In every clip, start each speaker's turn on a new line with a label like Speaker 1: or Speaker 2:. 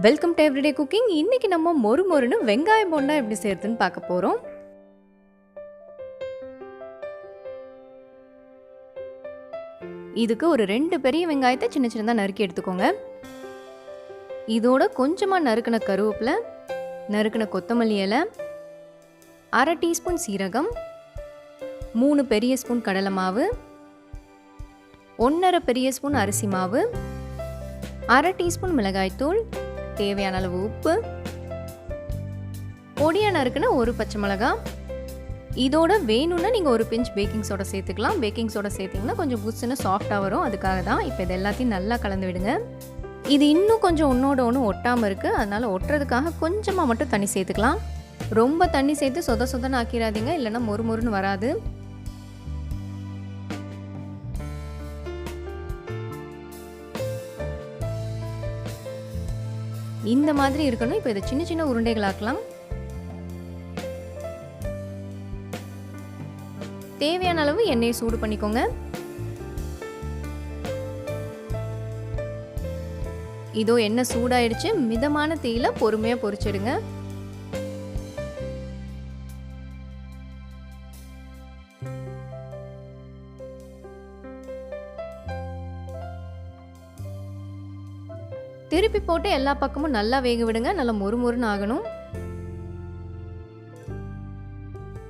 Speaker 1: Welcome to everyday cooking. இன்னைக்கு நம்ம மொறுமொறுன்னு வெங்காய போண்டா எப்படி செய்யறதுன்னு பார்க்க போறோம். இதுக்கு ஒரு 2 பெரிய வெங்காயத்தை சின்ன சின்னதாக நறுக்கி எடுத்துக்கோங்க. இதோட கொஞ்சமாக நறுக்கின கருவேப்பிலை, நறுக்கின கொத்தமல்லி இலை, 1/2 டீஸ்பூன் சீரகம், 3 பெரிய ஸ்பூன் கடலை மாவு, 1/2 பெரிய ஸ்பூன் அரிசி மாவு, 1/2 டீஸ்பூன் மிளகாய்த்தூள், தேவையான அளவு உப்பு, பொடியாக நறுக்குன ஒரு பச்சை மிளகாய். இதோட வேணும்னா நீங்கள் ஒரு பிஞ்ச் பேக்கிங் சோடா சேர்த்துக்கலாம். பேக்கிங் சோடா சேர்த்திங்கன்னா கொஞ்சம் புஷ்ஷுன்னு சாஃப்டாக வரும். அதுக்காக தான். இப்போ இது எல்லாத்தையும் நல்லா கலந்து விடுங்க. இது இன்னும் கொஞ்சம் ஒன்றோட ஒன்று ஒட்டாமல் இருக்குது. அதனால் ஒட்டுறதுக்காக கொஞ்சமாக மட்டும் தண்ணி சேர்த்துக்கலாம். ரொம்ப தண்ணி சேர்த்து சொத சொதன்னு ஆக்கிடாதீங்க, இல்லைன்னா மொறுமொறுன்னு வராது. இந்த மாதிரி இருக்கணும். இப்போ இதை சின்ன சின்ன உருண்டைகள் ஆக்கலாம். தேவையான அளவு எண்ணெயை சூடு பண்ணிக்கோங்க. இதோ எண்ணெய் சூடாயிடுச்சு. மிதமான தீயில பொறுமையா பொரிச்சிடுங்க. திருப்பி போட்டு எல்லா பக்கமும் நல்லா வேக விடுங்க. நல்லா மொறுமொறுன்னு ஆகணும்.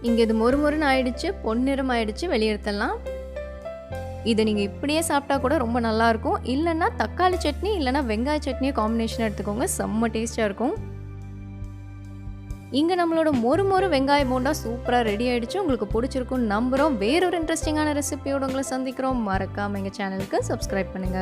Speaker 1: இங்க இது மொறுமொறுன்னு ஆயிடுச்சு, பொன்னிறம் ஆயிடுச்சு. வெளியெடுத்துடலாம். இதை நீங்க இப்படியே சாப்பிட்டா கூட ரொம்ப நல்லா இருக்கும். இல்லைன்னா தக்காளி சட்னி இல்லைன்னா வெங்காய சட்னியை காம்பினேஷன் எடுத்துக்கோங்க. செம்ம டேஸ்டா இருக்கும். இங்க நம்மளோட மொறுமொறு வெங்காய போண்டா சூப்பரா ரெடி ஆயிடுச்சு. உங்களுக்கு பிடிச்சிருக்கும் நம்புறோம். வேறொரு இன்ட்ரெஸ்டிங்கான ரெசிபியோட உங்களை சந்திக்கிறோம். மறக்காம எங்க சேனலுக்கு சப்ஸ்கிரைப் பண்ணுங்க.